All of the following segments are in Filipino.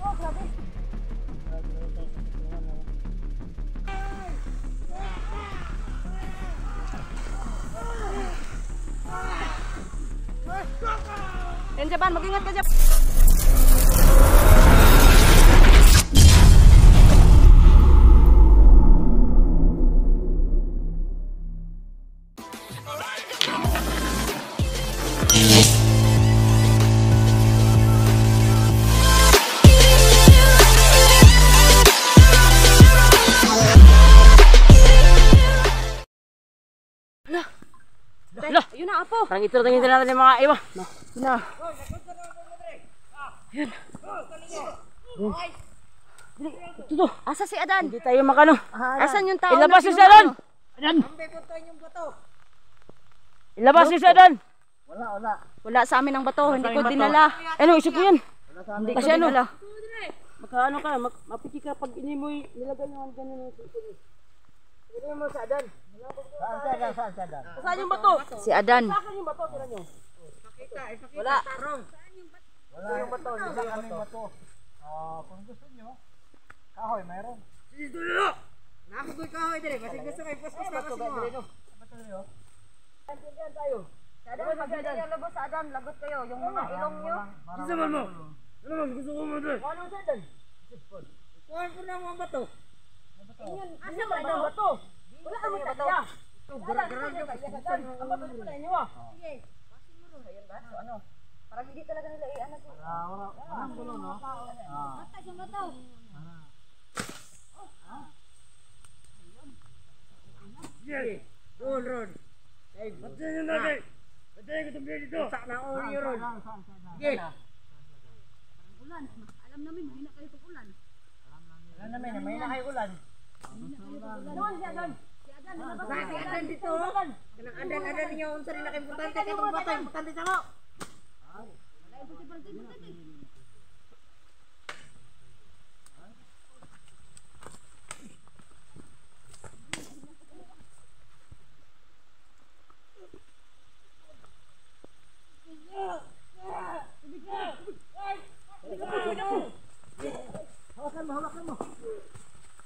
Oh, grabe. Yan, Japan, mag-ingat ka, Japan. Yun na, apo. Parang ito tingin natin yung mga iba. No. Yun na. Yun. Ito to. Asa si Adan? Hindi tayo makano. Asan yung tao? Ilabas si Adan. Adan. Ilabas si Adan. Wala sa amin ang bato. Hindi ko dinala. Ano, isip ko yan. Hindi ko Kasi ano? dinala. Makaano ka, mapiti ka pag ini mo nilagay yung ganyan ng sipon. Ilagay mo sa Adan. Saan yung bato? Si Adan. Saan yung bato? Tira nyo. Wala. Wala yung bato, hindi kami bato. Kung gusto nyo, kahoy, mayroon. Dito nyo! Nakakoy kahoy dire, kasi gusto kayo paspas na kasi mo. Bato nyo? Antindihan tayo. Si Adan, pag-Adan. Labos sa Adan, lagot kayo. Yung mga ilong nyo. Gusto mo? Ano mo? Gusto ko mo doon? Ano sa Adan? Kuhan ko na mga bato. Asa ba yung bato? Wala kami bato. Ito, gara-gara ka. Ang bato nyo na inyo ah. Sige. Basin mo rin. Ayun ba? So ano? Parang hindi talaga nila i-ano siya. Walang gulo, no? Matay yung bato. Sige. Doon, Ron. Matay nyo natin. Matay ko itong dito. Sak na uli yun, Ron. Sige. Ulan. Alam namin, mahina kayo pag ulan. Alam namin, may na kayo ulan. Doon si Adan. Si Adan, nalabas na si Adan dito. Kanang Adan niyo. Unsa rin naka-importante. Katong bato. Importante sa mo.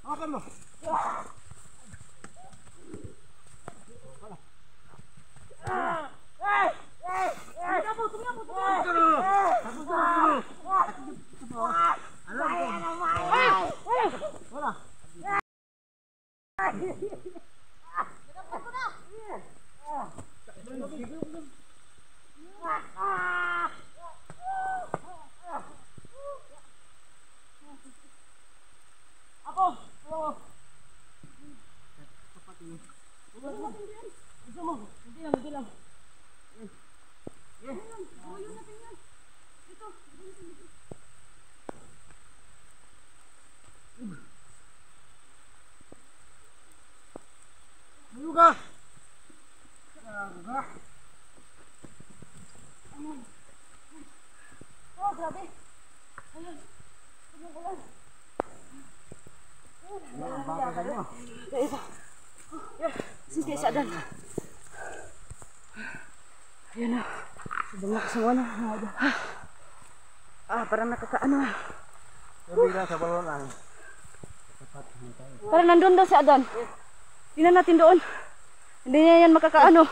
Hawakan mo. Oh, grabe. Sige, si Adan. Ayan na. Subang sa ano. Parang nakakaano. Bira sa balon lang. Parang nandun daw si Adan. Tingnan natin doon. Hindi niya yan makakaano.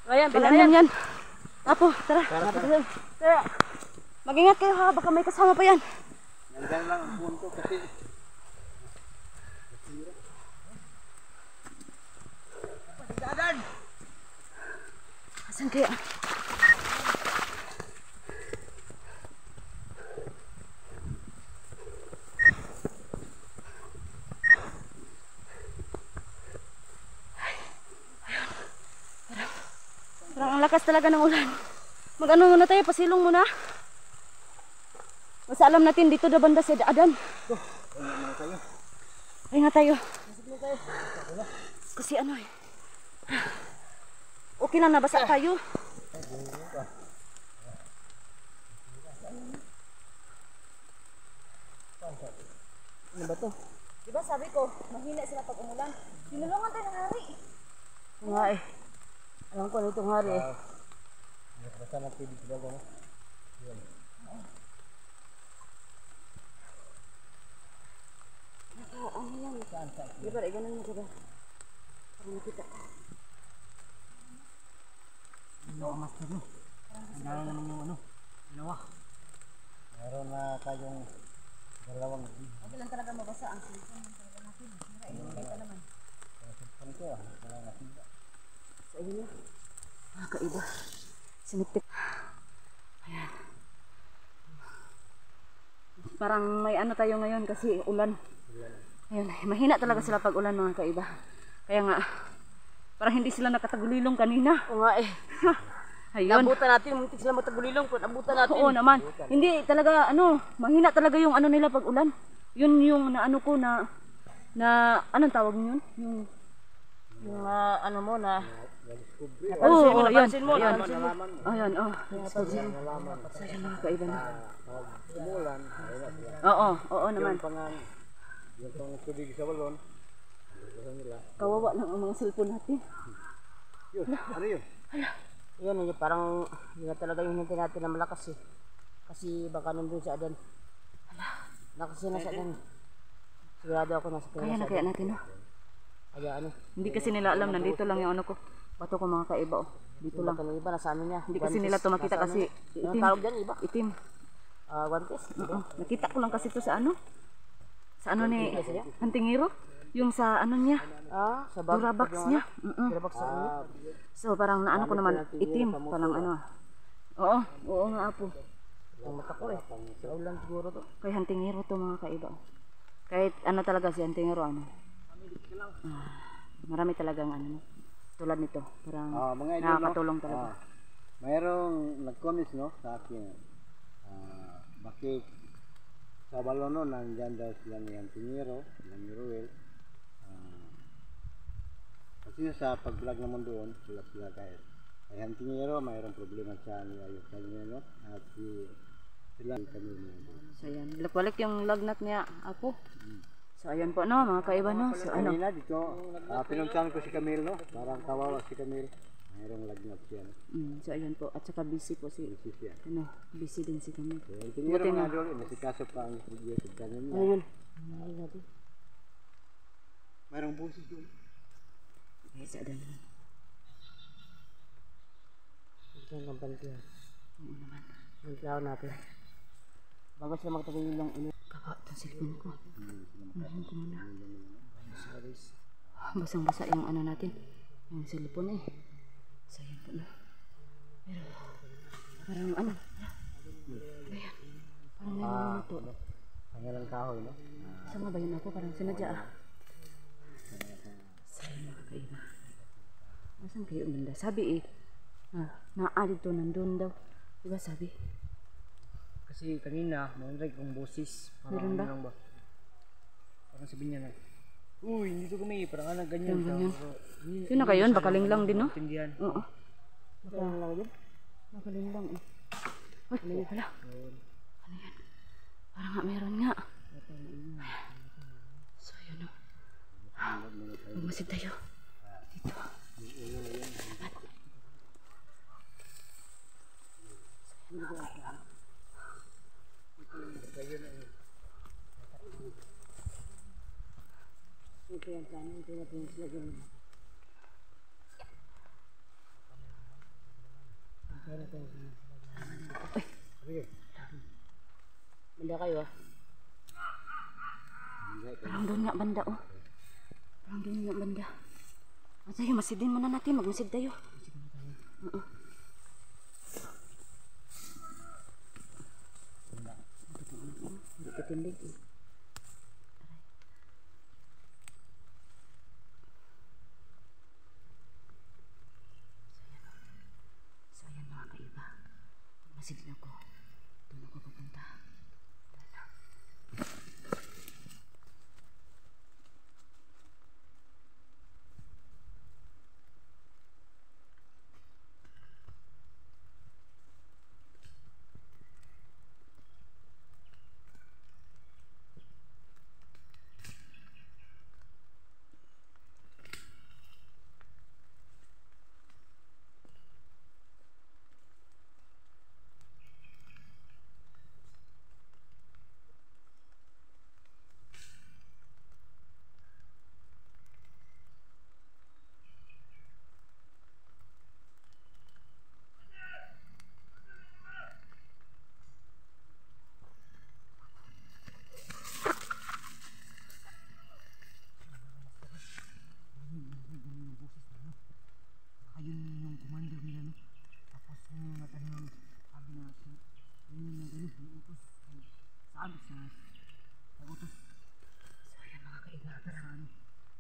Ayan, Pinanon yan. Apo, tara. Tara. Mag-ingat kayo ha, baka may kasama pa yan. Nandyan lang ang punto kasi. Adan! Asan kaya? Parang ang lakas talaga ng ulan. Mag-ano muna tayo, pasilong muna. Mas alam natin dito na banda si Adan. Ay nga tayo. Kasi ano eh. Okay lang, nabasa tayo. Ano ba to? Diba sabi ko, mahina sila pag umulan. Tinulungan tayo ng hari. Nga eh. Alam ko na itong hari eh. Basta ng tibig sila ko. Ano yan? Saan? Di ba, ganun mo diba? Para makita. Ano ka master no? Ang dami naman yung ano. Dalawa. Meron na tayong dalawang Okay lang talaga mabasa ang cellphone talaga natin. Mira, hindi pa naman. cellphone ko wala nasira. Sa inyo na. Kaiba. Sinipit. Ayan. Parang may ano tayo ngayon kasi ulan. Ayun, mahina talaga sila pag ulan mga kaiba. Kaya nga, parang hindi sila nakatagulilong kanina. Oo nga eh. Ayun. Nabutan natin, muntik sila matagulilong. Nabutan natin. Oo naman. Hindi talaga ano, mahina talaga yung ano nila pag ulan. Yun yung naano ko na anong tawag yun? Yung ano mo na. Oo, ayun. Napansin mo. Ayun. Nalaman mo. Ayun, oh. Nalaman. So yun mga kaiba na. Umulan. Ayun na. Oo naman. Yung pang tubig sa balon. Ano nila? Kawawa lang ang mga cellphone natin. Yun, ano yun? Yan eh, parang yun na talaga yung hintay natin na malakas eh. Kasi baka nandun sa adan. Nakasi na sa adan. Sigurado ako nasa Kaya na kaya natin, no? Kaya ano. Hindi kasi nila alam, nandito lang yung ano ko. Bato ko mga kaiba, oh. Dito lang. Yung iba nasa amin niya. Hindi kasi nila to makita kasi Anong itim. tawag dyan iba? Itim. Guantes? Oo. Nakita ko lang kasi to sa ano? Sa ano ni Antingiro? Yung sa ano niya? Sa bag. Durabox niya. Durabox sa ano? So parang naano ko naman itim. Parang ano. Oo nga apo. Ang mata ko eh. Sa ulan siguro to. Kay Antingiro to mga kaiba. Kahit ano talaga si Antingiro ano. Marami talagang ano. Tulad nito. Parang Mga idol, nakakatulong talaga. Mayroong nag-comments no sa akin. Bakit sa balon no nandyan daw sila ni Antingiro, sila ni Ruel. Kasi sa pag-vlog naman doon, sila kahit kay Antingiro mayroong problema siya ni Ayos Antingiro at sila kami niya. So yan. Balik yung lagnat niya ako. So ayan po no mga kaiba no. So ano. Kanina dito, pinuntahan ko si Camille no, parang kawawa si Camille. Mayroong lagnat siya. No? So ayan po. At saka busy po si Siya. ano. Busy din si kami. So, Antingiro mga idol, nasikaso pa ang YouTube channel niya. Ano yun? Ano natin? Mayroong busis doon. Okay, sa adan. Ito ang pantiyan. Oo naman. Ang tao natin. Bago sila magtagulilong ino. Kawa itong cellphone ko. Unahin ko muna. Basang-basa yung ano natin. Yung cellphone eh. So yan po na. Pero parang ano. Ayan. Parang naluluto. Pangalang kahoy no. Sama ba yun ako? Parang sinadya ah. Sayang mga kaiba. Asan kayo banda? Sabi eh. Naa dito nandun daw. Diba sabi? Kasi kanina, narinig kong boses. Meron ba? Ano ba? Parang sabi niya na, uy, dito kami, parang anak ganyan. Yung ganyan. Pero, Yun na kayo, bakaling lang din no? Tindihan. Oo. Bakaling lang din? Bakaling lang eh. Uy, hala. Ano yan? Parang nga meron nga. So yun o. Magmasid tayo. Dito. Ito yung plano, ito yung pinagsilagyan. Banda kayo ah. Parang doon nga banda oh. Parang doon nga banda. At tayo, masidin muna natin. Magmasid tayo. Hindi katindig eh. So ayan mga kaiba. Magmasid ako. Doon ako pupunta.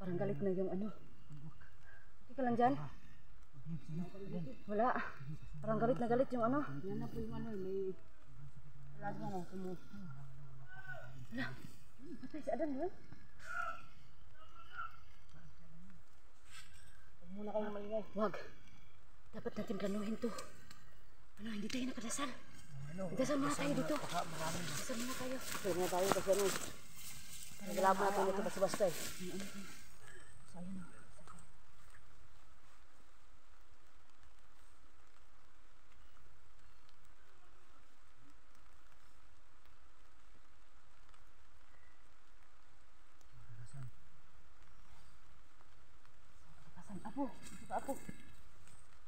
Parang galit na yung ano. Hindi ka lang dyan? Wala. Parang galit yung ano. Yan na po yung ano, may... Lagi na, Wala. Patay si Adan yun. Huwag muna kayo maingay. Wag. Dapat natin planuhin to. Ano, hindi tayo nakadasal. Dasal muna tayo dito. Dasal muna tayo. Okay, muna tayo kasi ano. Naglaban natin ito basta-basta eh. Sayang na. Apo, apo.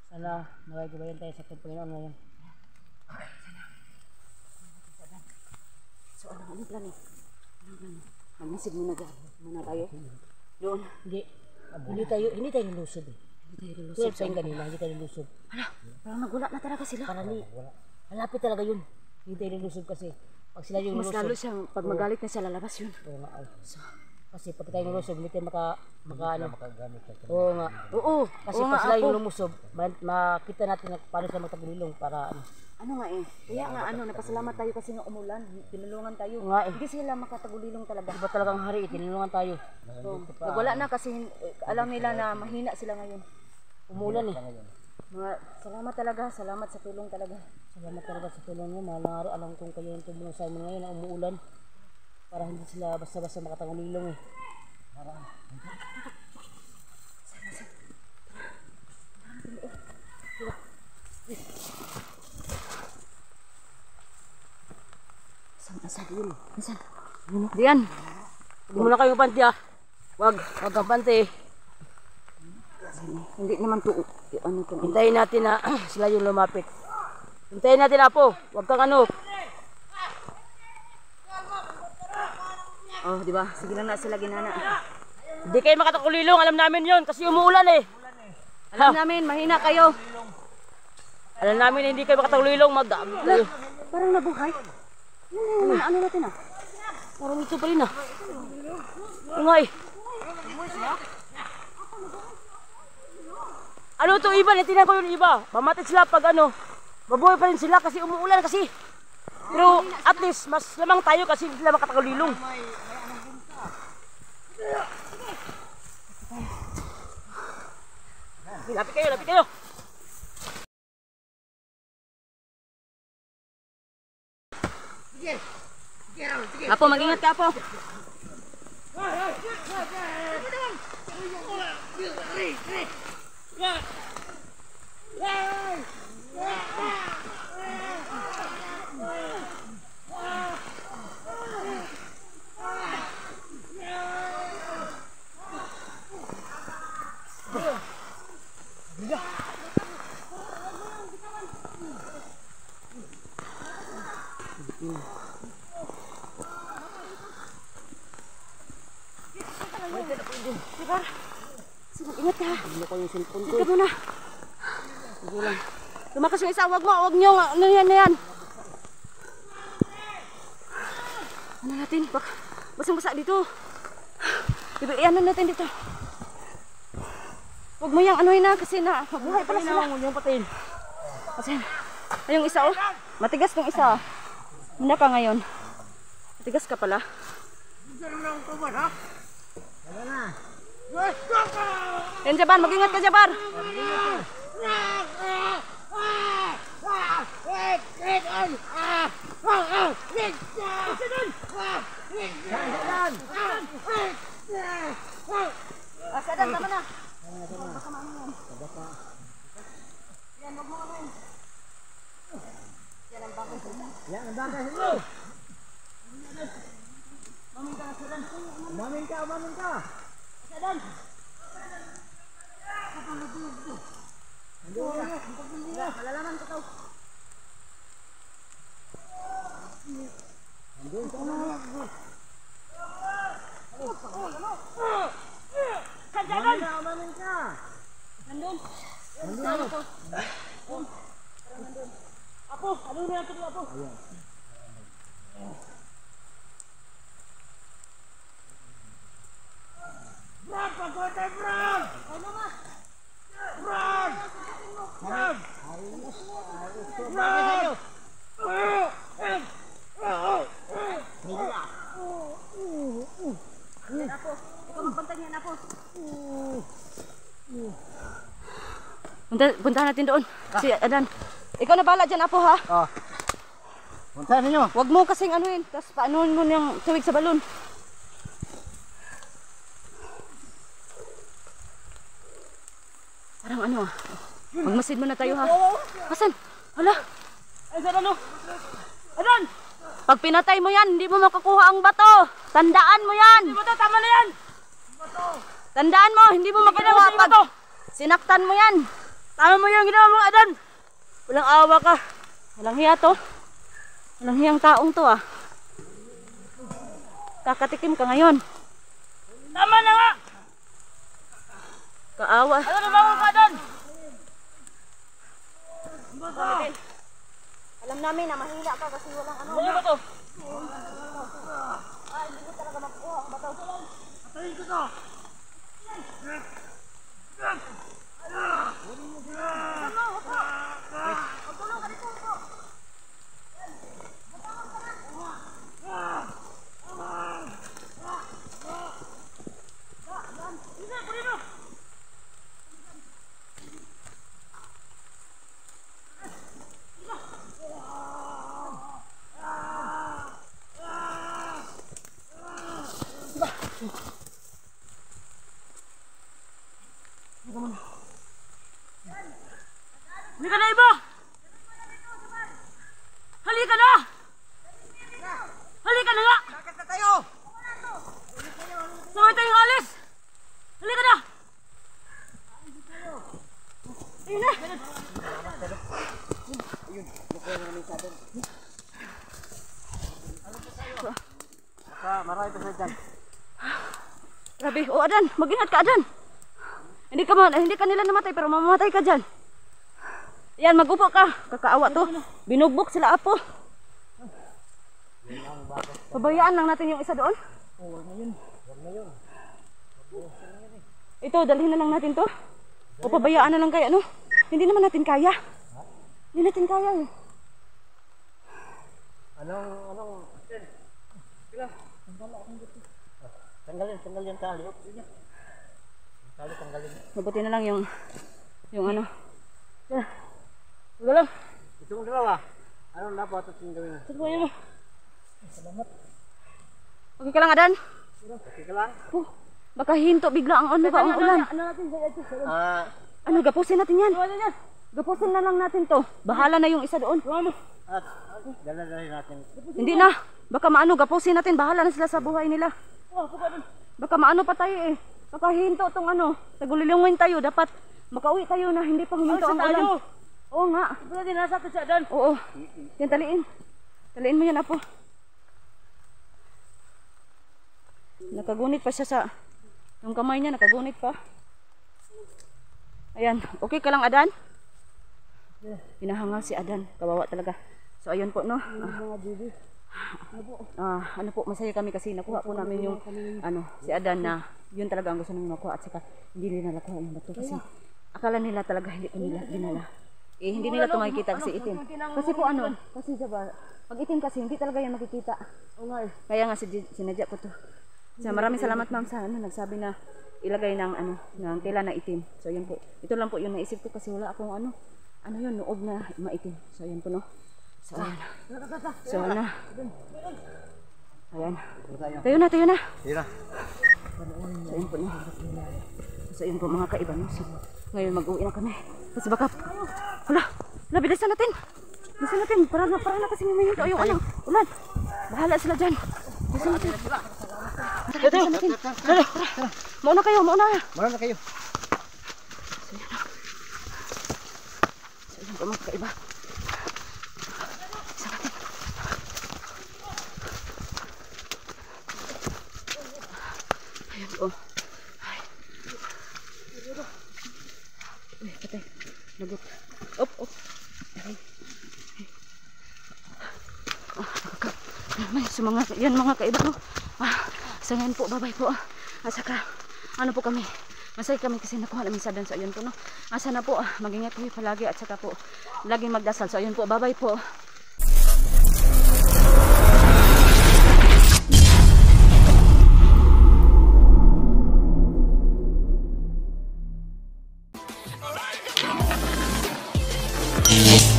Sana nagagabayan tayo sa ating Panginoon ngayon. So anong plano? Mag-message muna dyan. Muna tayo. Doon. Hindi tayo lulusod eh. Hindi tayo lulusog. Tulad sa yung kanina, hindi tayo lulusod. Hala, parang nagula na talaga sila. Malapit talaga yun. Hindi tayo lulusod kasi. Pag sila yung Mas lulusod. lalo siyang, pag magalit na siya, lalabas yun. Oo nga ay. So, Kasi pag tayo lulusog, hindi tayo Makagamit ka. Oo nga. oo, Kasi oo pag nga sila ako. yung lumusob, makita natin paano sila magtagulilong para ano. Ano nga eh. Kaya nga ano, napasalamat tayo kasi nga umulan. Tinulungan tayo. Nga eh. Hindi sila makatagulilong talaga. Diba talagang hari, tinulungan tayo. So, nagwala na kasi alam nila na mahina sila ngayon. Umulan eh. Mga salamat talaga, salamat sa tulong talaga. Salamat talaga sa tulong mo. Mahal na hari, alam kong kayo yung tumulong sa amin ngayon na umuulan. Para hindi sila basta-basta makatagulilong eh. Asan? Asan? Diyan. Hindi mo na kayo panti ah. Wag kang panti. Hindi naman to, ano to. Hintayin natin na sila yung lumapit. Hintayin natin Apo. Wag kang ano. Oh, di ba? Sige lang na sila ginana. Hindi kayo makatakulilong. Alam namin yon kasi umuulan eh. Alam namin, mahina kayo. Alam namin hindi kayo makatakulilong. Mag-dami kayo. Parang nabuhay. Ano natin ah? Parang ito pa rin ah. Ungay. Ano to iba? Natinan ko yung iba. Mamatid sila pag ano. Mabuhay pa rin sila kasi umuulan kasi. Pero at least mas lamang tayo kasi hindi sila makatakulilong. Lapit kayo, lapit kayo. Apo, mag-ingat ka po. Ingat ka. Ano ko yung cellphone ko? Ingat ka muna. Sige lang. Lumakas yung isa. Huwag nyo. Ano yan. Ano natin? Basang-basa dito. Ano natin dito? Huwag mo yung anuhin na kasi na mabuhay pala sila. Huwag niyong patayin. Kasi yung isa oh. Matigas tong isa. Muna ka ngayon. Matigas ka pala. Yan Jabar, mag-ingat ka Jabar. Sadan, tama na. Baka maano yan. Yan, wag mo anuhin. Yan ang bangkay sa inyo. Yan ang bangkay sa inyo. Mamin ka, Sadan. Umamin ka. Sadan. Malalaman ko to. Umamin ka. Nandun. Apo, ano na natin Apo? Ikaw magbantay niya na po. Puntahan natin doon. Si Adan. Ikaw na bahala dyan, Apo, ha? Oh. Punta ninyo. Huwag mo kasing anuhin. Tapos paanuhin mo niyang tuwig sa balon. Parang ano, ah. Magmasid muna tayo, ha? Asan? Hala. Ay, saan ano? Adan! Pag pinatay mo yan, hindi mo makakuha ang bato. Tandaan mo yan. Hindi mo to, tama na yan! Tandaan mo, hindi mo makukuha pag sinaktan mo yan. Tama mo yung ginawa mo, Adan! Walang awa ka. Walang hiya to. Walang hiyang taong to, ah. Kakatikim ka ngayon. Tama na nga! Kaawa. Ano na bangon ka, Adan? Alam namin na mahina ka kasi walang ano. Ano ba to? Ay, hindi mo talaga makukuha ang bato. Patayin ko to! Halika na, Ibo! Halika na! Halika na nga! Bakit na tayo? Saan tayong alis? Halika na! Ayun na! Marami pa sa dyan. Grabe. O, Adan, mag-ingat ka, Adan. Hindi ka nila namatay pero mamamatay ka dyan. Yan, magupo ka. Kakaawa to. Binugbok sila, Apo. Pabayaan lang natin yung isa doon. Huwag na yun. Ito, dalhin na lang natin to. O pabayaan na lang kaya, no? Hindi naman natin kaya. Hindi natin kaya, eh. Anong... Tanggalin tali. Tanggalin. Mabuti na lang yung ano. Wala lang. Itong dalawa. Anong dapat ating gawin? Tutuwayan mo. Okay ka lang, Adan? Okay ka lang? Oh, baka hinto bigla ang ano ba ang ulan. Ano natin? Ano, gapusin natin yan. Tuwayan niya. Gapusin na lang natin to. Bahala na yung isa doon. Tuwayan mo. At dala-dalahin natin. Hindi na. Baka maano, gapusin natin. Bahala na sila sa buhay nila. Baka maano pa tayo eh. Baka hinto tong ano. Nagulilungin tayo. Dapat makauwi tayo na hindi pa huminto ang ulan. Oo nga. Wala din nasa atin siya, Adan. Oo. Yan, taliin. Taliin mo yan, Apo. Nakagunit pa siya sa... Yung kamay niya, nakagunit pa. Ayan. Okay ka lang, Adan? Hinahangal si Adan. Kawawa talaga. So, ayun po, no? Ano po, masaya kami kasi nakuha po namin yung si Adan na yun talaga ang gusto namin makuha at saka hindi nila nakuha yung bato kasi akala nila talaga hindi ko nila dinala. Eh, hindi nila ito makikita kasi itim. Kasi po ano, kasi diba, pag itim kasi hindi talaga yan makikita. Kaya nga sinadya ko to. So, maraming salamat ma'am sa nagsabi na ilagay ng ng tela na itim. So yun po. Ito lang po yung naisip ko kasi wala akong ano yun, noob na maitim. So yun po, no. So ayan. So na. Ayan. Tayo na. Tira. So yun po, no. So yun po mga kaiba, no. So, ngayon mag-uwi na kami. Kasi baka hala, bilisan natin. Bilisan natin. Para na kasi may hinto yung ulan. Bahala sila dyan. Bilisan natin. Bilisan natin. Tara. Mauna kayo. Mauna na kayo. So yun po mga kaiba. Bilisan natin. Ayan po. Ay, patay. Lagot. Op. Ay. Yan mga kaiba, no. So ngayon po, bye-bye po. At saka, ano po kami, Masaya kami kasi nakuha namin sa dance. So ayun po no. Asa na po, mag-ingat kayo palagi at saka po laging magdasal. So ayun po, bye-bye po. Yeah.